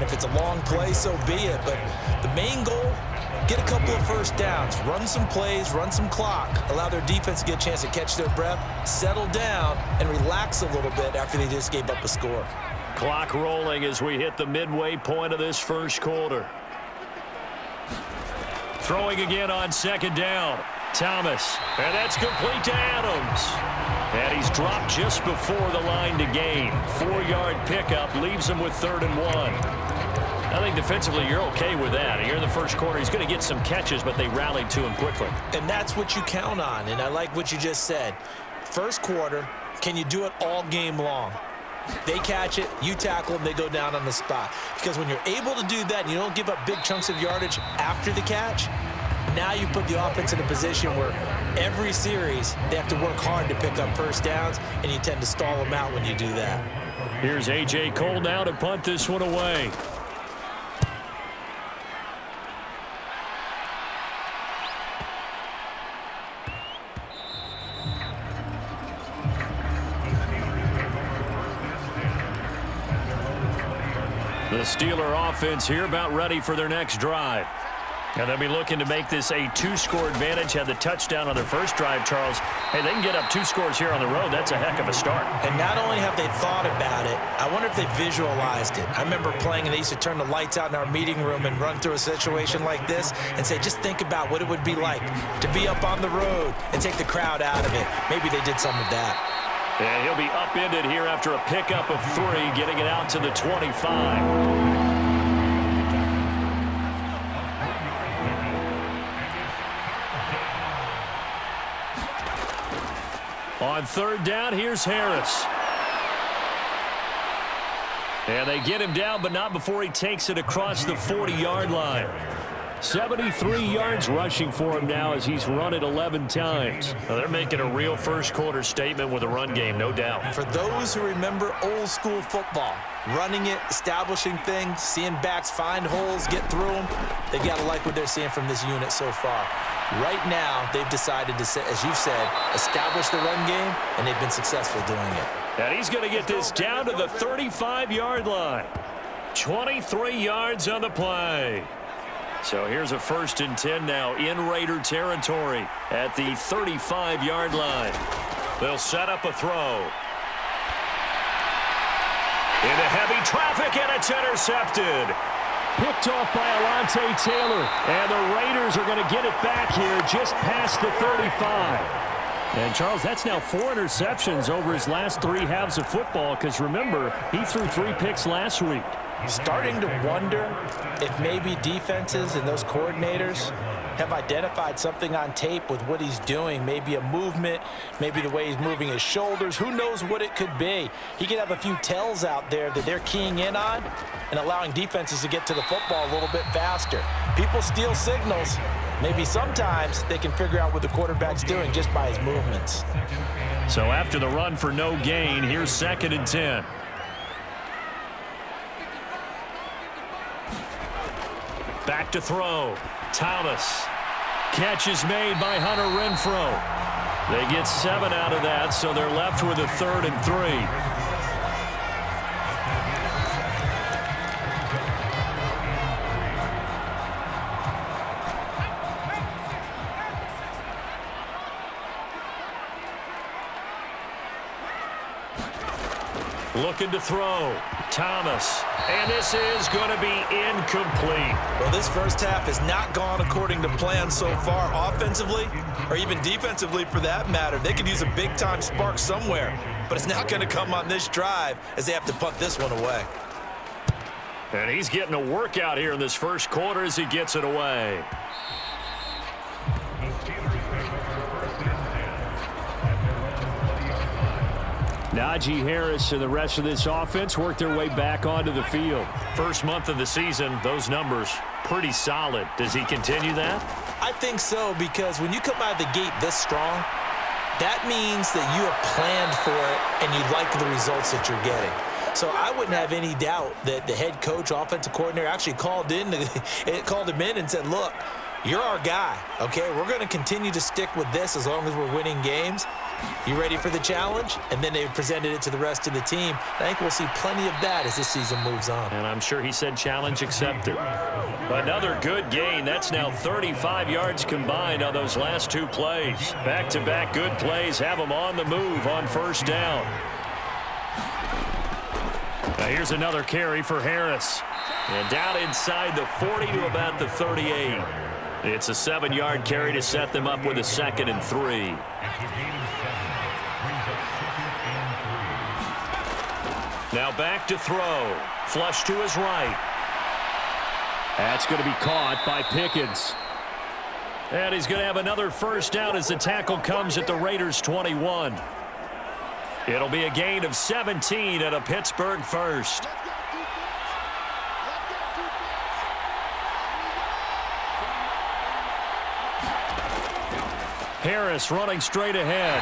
And if it's a long play, so be it. But the main goal, get a couple of first downs, run some plays, run some clock, allow their defense to get a chance to catch their breath, settle down, and relax a little bit after they just gave up a score. Clock rolling as we hit the midway point of this first quarter. Throwing again on second down. Thomas, and that's complete to Adams. And he's dropped just before the line to gain. 4-yard pickup leaves him with 3rd and 1. I think defensively you're okay with that. Here in the first quarter, he's going to get some catches, but they rallied to him quickly. And that's what you count on, and I like what you just said. First quarter, can you do it all game long? They catch it, you tackle them, they go down on the spot. Because when you're able to do that and you don't give up big chunks of yardage after the catch, now you put the offense in a position where every series they have to work hard to pick up first downs, and you tend to stall them out when you do that. Here's A.J. Cole now to punt this one away. The Steeler offense here about ready for their next drive. And they'll be looking to make this a 2-score advantage. Had the touchdown on their first drive, Charles. Hey, they can get up 2 scores here on the road. That's a heck of a start. And not only have they thought about it, I wonder if they visualized it. I remember playing, and they used to turn the lights out in our meeting room and run through a situation like this and say, just think about what it would be like to be up on the road and take the crowd out of it. Maybe they did some of that. And he'll be upended here after a pickup of 3, getting it out to the 25. On 3rd down, here's Harris. And they get him down, but not before he takes it across the 40-yard line. 73 yards rushing for him now as he's run it 11 times. Now they're making a real first-quarter statement with a run game, no doubt. For those who remember old-school football, running it, establishing things, seeing backs find holes, get through them, they got to like what they're seeing from this unit so far. Right now, they've decided to, as you've said, establish the run game, and they've been successful doing it. And he's going to get this down to the 35-yard line. 23 yards on the play. So here's a 1st and 10 now in Raider territory at the 35-yard line. They'll set up a throw. Into heavy traffic, and it's intercepted. Picked off by Alontae Taylor. And the Raiders are going to get it back here just past the 35. And, Charles, that's now 4 interceptions over his last 3 halves of football because, remember, he threw 3 picks last week. Starting to wonder if maybe defenses and those coordinators have identified something on tape with what he's doing. Maybe a movement, maybe the way he's moving his shoulders. Who knows what it could be? He could have a few tells out there that they're keying in on and allowing defenses to get to the football a little bit faster. People steal signals. Maybe sometimes they can figure out what the quarterback's doing just by his movements. So after the run for no gain, here's 2nd and 10. Back to throw. Thomas. Catch is made by Hunter Renfrow. They get 7 out of that, so they're left with a 3rd and 3. Looking to throw. Thomas. And this is going to be incomplete. Well, this first half has not gone according to plan so far offensively or even defensively for that matter. They could use a big-time spark somewhere, but it's not going to come on this drive as they have to punt this one away. And he's getting a workout here in this first quarter as he gets it away. Najee Harris and the rest of this offense work their way back onto the field. First month of the season, those numbers pretty solid. Does he continue that? I think so, because when you come out of the gate this strong, that means that you have planned for it and you like the results that you're getting. So I wouldn't have any doubt that the head coach, offensive coordinator actually called him in and said, look, you're our guy, okay? We're going to continue to stick with this as long as we're winning games. You ready for the challenge? And then they presented it to the rest of the team. I think we'll see plenty of that as this season moves on. And I'm sure he said challenge accepted. Another good gain. That's now 35 yards combined on those last two plays. Back-to-back good plays have them on the move on first down. Now here's another carry for Harris. And down inside the 40 to about the 38. It's a 7-yard carry to set them up with a 2nd and 3. Now back to throw. Flush to his right. That's going to be caught by Pickens. And he's going to have another first down as the tackle comes at the Raiders' 21. It'll be a gain of 17 and a Pittsburgh first. Harris running straight ahead.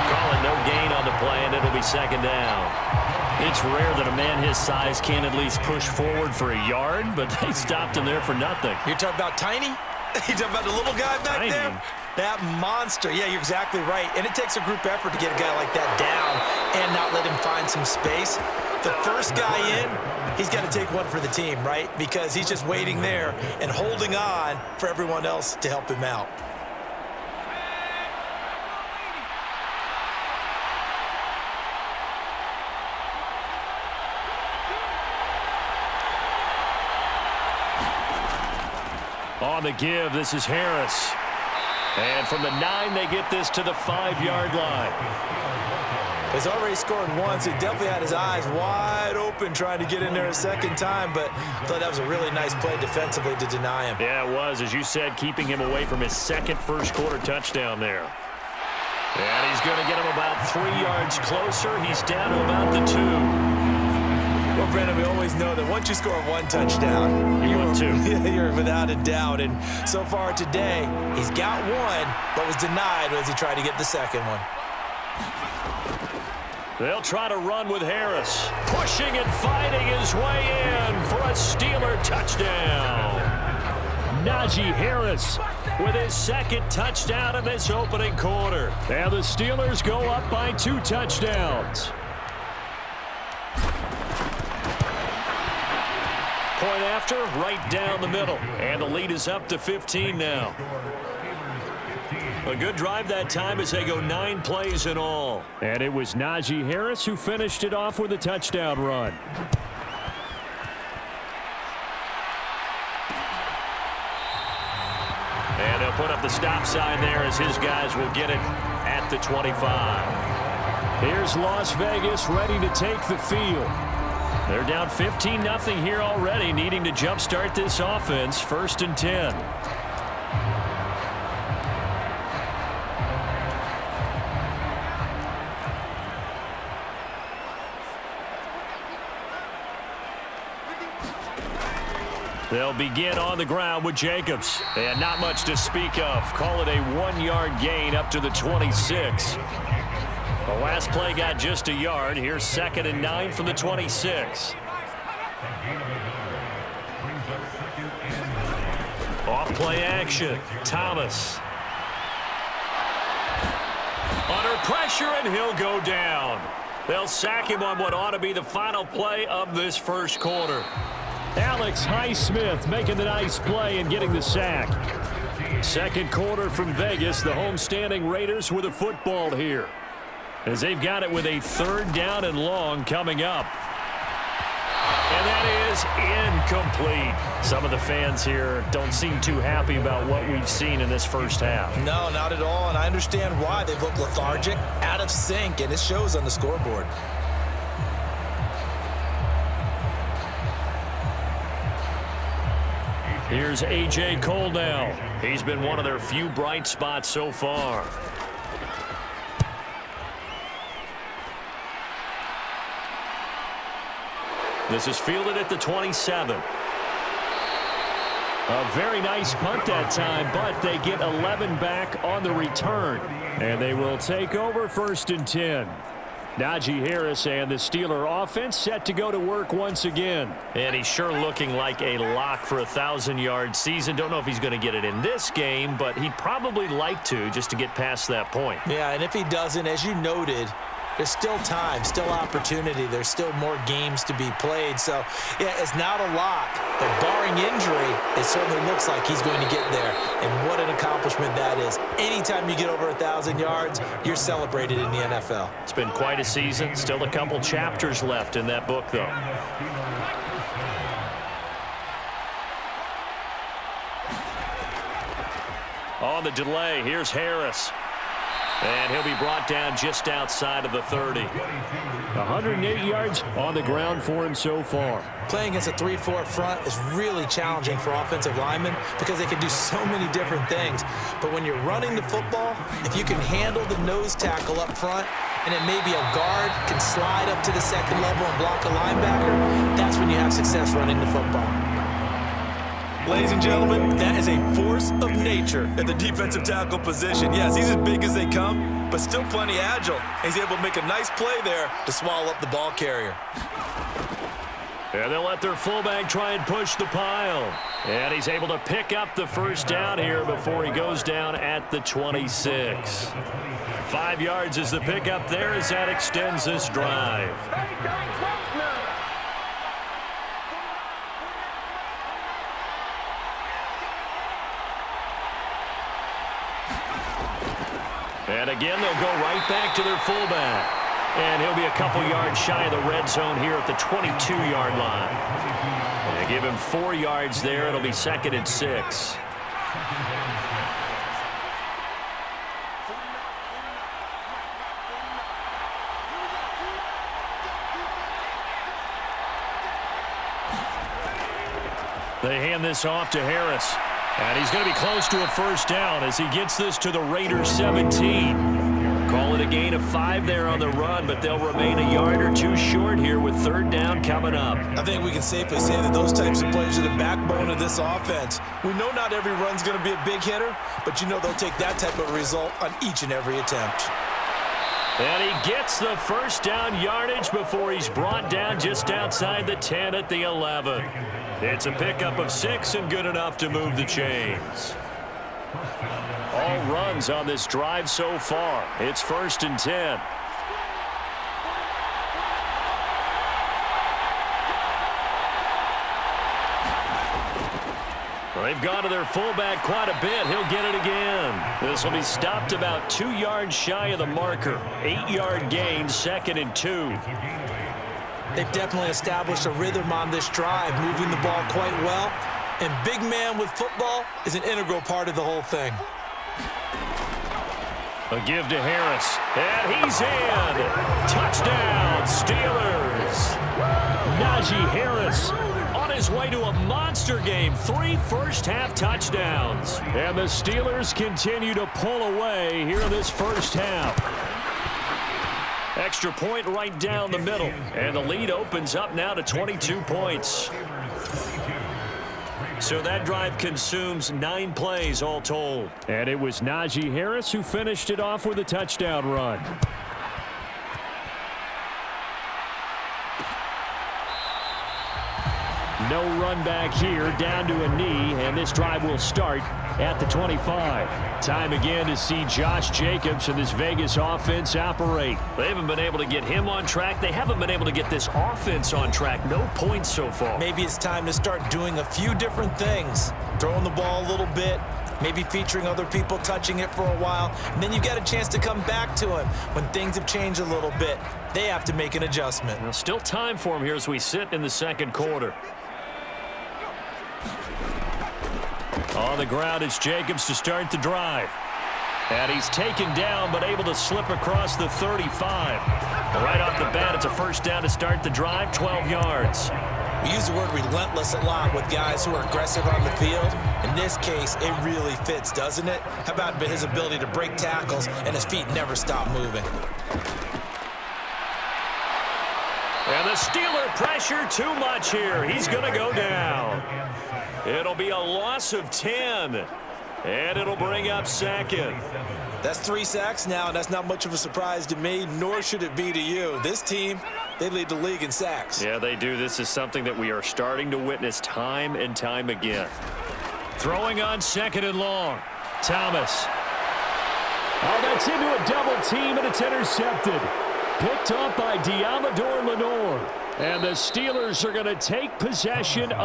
Calling no gain on the play, and it'll be 2nd down. It's rare that a man his size can't at least push forward for a yard, but they stopped him there for nothing. You're talking about tiny? You're talking about the little guy back there? That monster. Yeah, you're exactly right. And it takes a group effort to get a guy like that down and not let him find some space. The first guy in, he's got to take one for the team, right? Because he's just waiting there and holding on for everyone else to help him out. On the give, this is Harris. And from the 9, they get this to the 5-yard line. He's already scored once. He definitely had his eyes wide open trying to get in there a second time, but I thought that was a really nice play defensively to deny him. Yeah, it was, as you said, keeping him away from his second first-quarter touchdown there. And he's going to get him about 3 yards closer. He's down to about the 2. Well, Brandon, we always know that once you score one touchdown, you're without a doubt. And so far today, he's got one, but was denied as he tried to get the second one. They'll try to run with Harris. Pushing and fighting his way in for a Steeler touchdown. Najee Harris with his 2nd touchdown in this opening quarter. And the Steelers go up by 2 touchdowns. Point after, right down the middle. And the lead is up to 15 now. A good drive that time as they go 9 plays in all. And it was Najee Harris who finished it off with a touchdown run. And they'll put up the stop sign there as his guys will get it at the 25. Here's Las Vegas ready to take the field. They're down 15-0 here already, needing to jumpstart this offense. 1st and 10. They'll begin on the ground with Jacobs. And not much to speak of. Call it a 1-yard gain up to the 26. The last play got just a yard. Here's 2nd and 9 from the 26. Off play action. Thomas. Under pressure, and he'll go down. They'll sack him on what ought to be the final play of this first quarter. Alex Highsmith making the nice play and getting the sack. Second quarter from Vegas. The homestanding Raiders with a football here, as they've got it with a 3rd down and long coming up. And that is incomplete. Some of the fans here don't seem too happy about what we've seen in this first half. No, not at all, and I understand why. They look lethargic, out of sync, and it shows on the scoreboard. Here's A.J. Cole now. He's been one of their few bright spots so far. This is fielded at the 27. A very nice punt that time, but they get 11 back on the return. And they will take over 1st and 10. Najee Harris and the Steeler offense set to go to work once again. And he's sure looking like a lock for a 1,000-yard season. Don't know if he's going to get it in this game, but he'd probably like to just to get past that point. Yeah, and if he doesn't, as you noted, there's still time, still opportunity. There's still more games to be played. So, yeah, it's not a lock. But barring injury, it certainly looks like he's going to get there. And what an accomplishment that is. Anytime you get over 1,000 yards, you're celebrated in the NFL. It's been quite a season. Still a couple chapters left in that book, though. On the delay, here's Harris. And he'll be brought down just outside of the 30. 108 yards on the ground for him so far. Playing against a 3-4 front is really challenging for offensive linemen because they can do so many different things. But when you're running the football, if you can handle the nose tackle up front, and then maybe a guard can slide up to the second level and block a linebacker, that's when you have success running the football. Ladies and gentlemen, that is a force of nature at the defensive tackle position. Yes, he's as big as they come, but still plenty agile. He's able to make a nice play there to swallow up the ball carrier. And they'll let their fullback try and push the pile. And he's able to pick up the first down here before he goes down at the 26. 5 yards is the pickup there as that extends this drive. And again, they'll go right back to their fullback. And he'll be a couple yards shy of the red zone here at the 22-yard line. And they give him 4 yards there. It'll be 2nd and 6. They hand this off to Harris. And he's going to be close to a first down as he gets this to the Raiders 17. Call it a gain of 5 there on the run, but they'll remain a yard or 2 short here with 3rd down coming up. I think we can safely say that those types of plays are the backbone of this offense. We know not every run's going to be a big hitter, but you know they'll take that type of result on each and every attempt. And he gets the first down yardage before he's brought down just outside the 10 at the 11. It's a pickup of 6 and good enough to move the chains. All runs on this drive so far. It's 1st and 10. Well, they've gone to their fullback quite a bit. He'll get it again. This will be stopped about 2 yards shy of the marker. 8-yard gain, 2nd and 2. They've definitely established a rhythm on this drive, moving the ball quite well. And big man with football is an integral part of the whole thing. A give to Harris. And he's in. Touchdown, Steelers. Najee Harris on his way to a monster game. 3 first-half touchdowns. And the Steelers continue to pull away here in this first half. Extra point right down the middle. And the lead opens up now to 22 points. So that drive consumes 9 plays all told. And it was Najee Harris who finished it off with a touchdown run. No run back here, down to a knee, and this drive will start at the 25. Time again to see Josh Jacobs and this Vegas offense operate. They haven't been able to get him on track. They haven't been able to get this offense on track. No points so far. Maybe it's time to start doing a few different things. Throwing the ball a little bit, maybe featuring other people touching it for a while, and then you get a chance to come back to him when things have changed a little bit. They have to make an adjustment. Well, still time for him here as we sit in the second quarter. On the ground, it's Jacobs to start the drive. And he's taken down, but able to slip across the 35. Right off the bat, it's a first down to start the drive, 12 yards. We use the word relentless a lot with guys who are aggressive on the field. In this case, it really fits, doesn't it? How about his ability to break tackles and his feet never stop moving? And the Steeler pressure too much here. He's going to go down. It'll be a loss of 10. And it'll bring up second. That's 3 sacks now, and that's not much of a surprise to me, nor should it be to you. This team, they lead the league in sacks. Yeah, they do. This is something that we are starting to witness time and time again. Throwing on 2nd and long. Thomas. Oh, that's into a double team, and it's intercepted. Picked off by Diamador Lenore. And the Steelers are going to take possession of